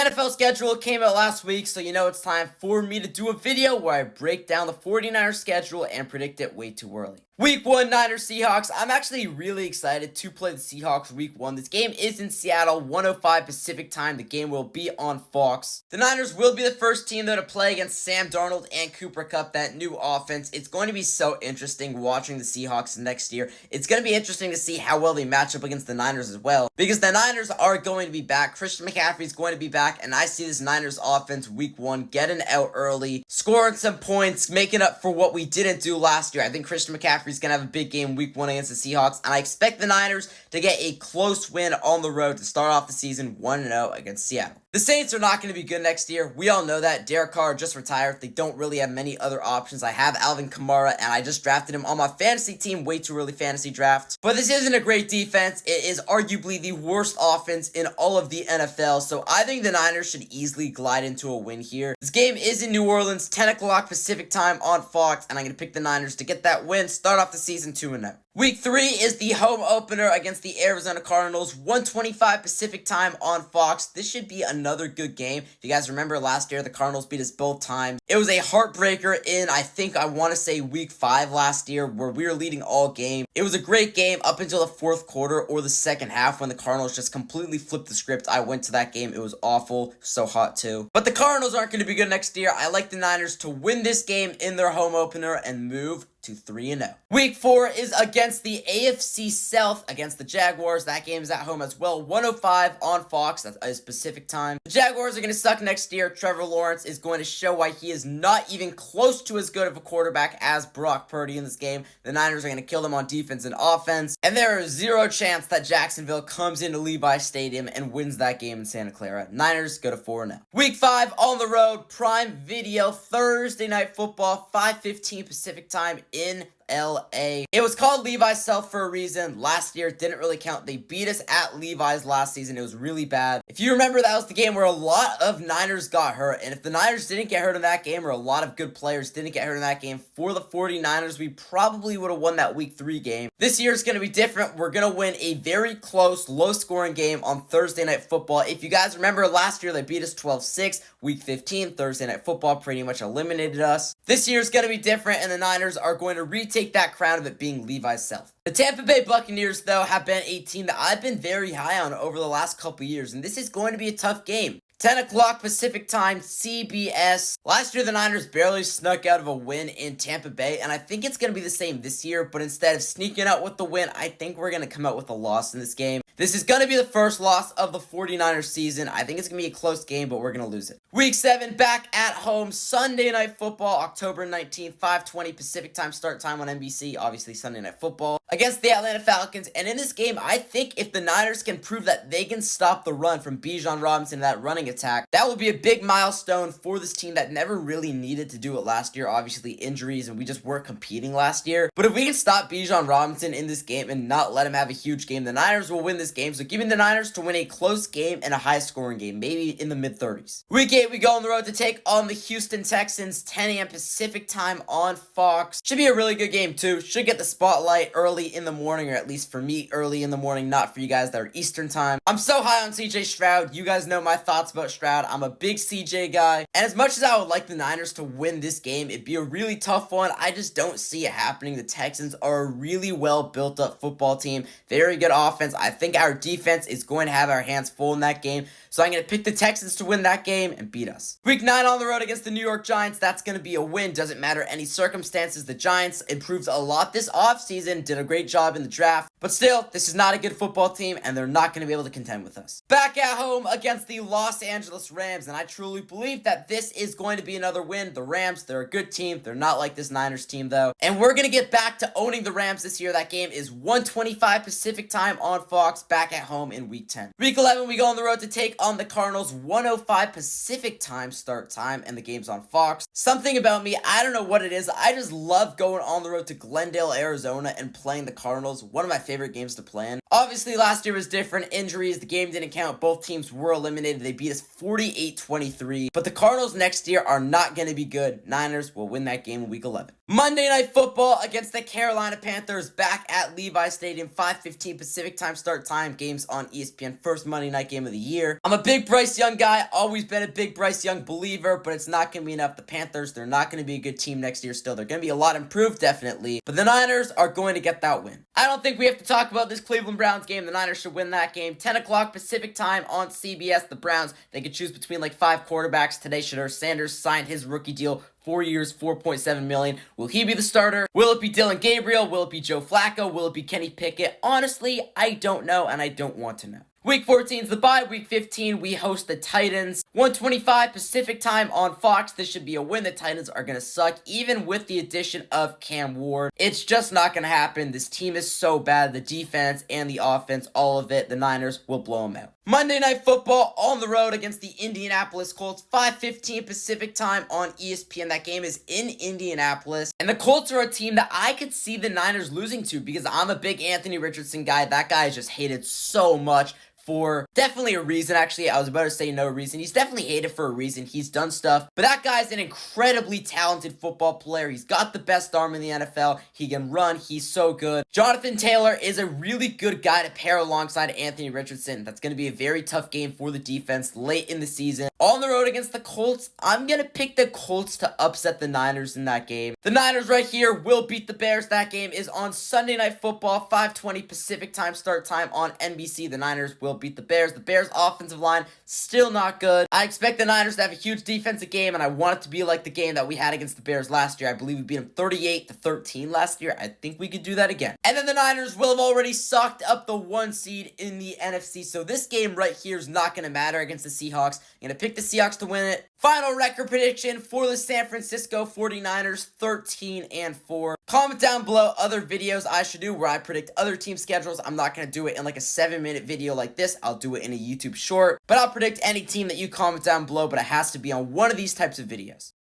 NFL schedule came out last week, so you know it's time for me to do a video where I break down the 49ers schedule and predict it way too early. Week 1, Niners Seahawks. I'm actually really excited to play the Seahawks week 1. This game is in Seattle, 1:05 Pacific time. The game will be on Fox. The Niners will be the first team though to play against Sam Darnold and Cooper Kupp, that new offense. It's going to be so interesting watching the Seahawks next year. It's going to be interesting to see how well they match up against the Niners as well, because the Niners are going to be back. Christian McCaffrey is going to be back, and I see this Niners offense week 1 getting out early, scoring some points, making up for what we didn't do last year. I think Christian McCaffrey is going to have a big game week 1 against the Seahawks, and I expect the Niners to get a close win on the road to start off the season 1-0 against Seattle. The Saints are not going to be good next year. We all know that. Derek Carr just retired. They don't really have many other options. I have Alvin Kamara, and I just drafted him on my fantasy team. Way too early fantasy draft. But this isn't a great defense. It is arguably the worst offense in all of the NFL. So I think the Niners should easily glide into a win here. This game is in New Orleans, 10 o'clock Pacific time on Fox, and I'm going to pick the Niners to get that win, start off the season 2-0. Week 3 is the home opener against the Arizona Cardinals, 1:25 Pacific time on Fox. This should be another good game. If you guys remember last year, the Cardinals beat us both times. It was a heartbreaker in, I want to say week 5 last year, where we were leading all game. It was a great game up until the fourth quarter or the second half when the Cardinals just completely flipped the script. I went to that game. It was awful. So hot too. But the Cardinals aren't going to be good next year. I like the Niners to win this game in their home opener and move to 3-0. Week 4 is against the AFC South against the Jaguars. That game is at home as well. 1:05 on Fox. That is Pacific time. The Jaguars are going to suck next year. Trevor Lawrence is going to show why he is not even close to as good of a quarterback as Brock Purdy in this game. The Niners are going to kill them on defense and offense, and there is zero chance that Jacksonville comes into Levi Stadium and wins that game in Santa Clara. Niners go to 4-0. Week 5 on the road. Prime Video Thursday Night Football, 5:15 Pacific time in LA. It was called Levi's South for a reason. Last year it didn't really count. They beat us at Levi's last season. It was really bad. If you remember, that was the game where a lot of Niners got hurt, and if the Niners didn't get hurt in that game, or a lot of good players didn't get hurt in that game for the 49ers, we probably would have won that week 3 game. This year is going to be different. We're going to win a very close, low-scoring game on Thursday Night Football. If you guys remember, last year they beat us 12-6. Week 15, Thursday Night Football pretty much eliminated us. This year is going to be different, and the Niners are going to retake that crown of it being Levi's South. The Tampa Bay Buccaneers, though, have been a team that I've been very high on over the last couple years, and this is going to be a tough game. 10 o'clock Pacific time, CBS. Last year, the Niners barely snuck out of a win in Tampa Bay, and I think it's going to be the same this year, but instead of sneaking out with the win, I think we're going to come out with a loss in this game. This is going to be the first loss of the 49ers season. I think it's going to be a close game, but we're going to lose it. Week 7, back at home, Sunday Night Football, October 19th, 5:20 Pacific time start time on NBC, obviously Sunday Night Football, against the Atlanta Falcons. And in this game, I think if the Niners can prove that they can stop the run from Bijan Robinson, that running attack, that will be a big milestone for this team that never really needed to do it last year. Obviously, injuries, and we just weren't competing last year. But if we can stop Bijan Robinson in this game and not let him have a huge game, the Niners will win this game. So give me the Niners to win a close game and a high-scoring game, maybe in the mid-30s. Week 8, we go on the road to take on the Houston Texans, 10 a.m. Pacific time on Fox. Should be a really good game, too. Should get the spotlight early in the morning, or at least for me, early in the morning, not for you guys that are Eastern time. I'm so high on CJ Stroud. You guys know my thoughts about Stroud. I'm a big CJ guy, and as much as I would like the Niners to win this game, it'd be a really tough one. I just don't see it happening. The Texans are a really well built up football team, very good offense. I think our defense is going to have our hands full in that game, so I'm going to pick the Texans to win that game and beat us. Week 9 on the road against the New York Giants, that's going to be a win. Doesn't matter any circumstances. The Giants improved a lot this offseason, did a great job in the draft, but still, this is not a good football team, and they're not going to be able to contend with us. Back at home against the Los Angeles Rams, and I truly believe that this is going to be another win. The Rams, they're a good team. They're not like this Niners team, though, and we're going to get back to owning the Rams this year. That game is 1:25 Pacific time on Fox, back at home in Week 10. Week 11, we go on the road to take on the Cardinals, 1:05 Pacific time start time, and the game's on Fox. Something about me, I don't know what it is, I just love going on the road to Glendale, Arizona, and playing the Cardinals. One of my favorite games to play in. Obviously, last year was different. Injuries, the game didn't count. Both teams were eliminated. They beat us 48-23, but the Cardinals next year are not going to be good. Niners will win that game in Week 11. Monday Night Football against the Carolina Panthers back at Levi Stadium, 5:15 Pacific time start time, games on ESPN, first Monday night game of the year. I'm a big Bryce Young guy, always been a big Bryce Young believer, but it's not going to be enough. The Panthers, they're not going to be a good team next year still. They're going to be a lot improved, definitely, but the Niners are going to get that win. I don't think we have to talk about this Cleveland Browns game. The Niners should win that game. 10 o'clock Pacific time on CBS. The Browns, they could choose between like 5 quarterbacks. Today, Shedeur Sanders signed his rookie deal, 4 years, $4.7 million. Will he be the starter? Will it be Dylan Gabriel? Will it be Joe Flacco? Will it be Kenny Pickett? Honestly, I don't know, and I don't want to know. Week 14 is the bye. Week 15, we host the Titans. 1:25 Pacific time on Fox. This should be a win. The Titans are going to suck, even with the addition of Cam Ward. It's just not going to happen. This team is so bad. The defense and the offense, all of it, the Niners will blow them out. Monday Night Football on the road against the Indianapolis Colts. 5:15 Pacific time on ESPN. That game is in Indianapolis. And the Colts are a team that I could see the Niners losing to because I'm a big Anthony Richardson guy. That guy is just hated so much. For definitely a reason, actually. I was about to say no reason. He's definitely hated for a reason. He's done stuff. But that guy's an incredibly talented football player. He's got the best arm in the NFL. He can run. He's so good. Jonathan Taylor is a really good guy to pair alongside Anthony Richardson. That's going to be a very tough game for the defense late in the season. On the road against the Colts, I'm going to pick the Colts to upset the Niners in that game. The Niners right here will beat the Bears. That game is on Sunday Night Football, 5:20 Pacific time start time on NBC. The Niners will beat the Bears. The Bears offensive line still not good. I expect the Niners to have a huge defensive game, and I want it to be like the game that we had against the Bears last year. I believe we beat them 38-13 last year. I think we could do that again. And then the Niners will have already sucked up the 1 seed in the NFC, so this game right here is not going to matter against the Seahawks. I'm going to pick the Seahawks to win it. Final record prediction for the San Francisco 49ers, 13-4. Comment down below other videos I should do where I predict other team schedules. I'm not going to do it in like a 7-minute video like this. I'll do it in a YouTube short. But I'll predict any team that you comment down below, but it has to be on one of these types of videos.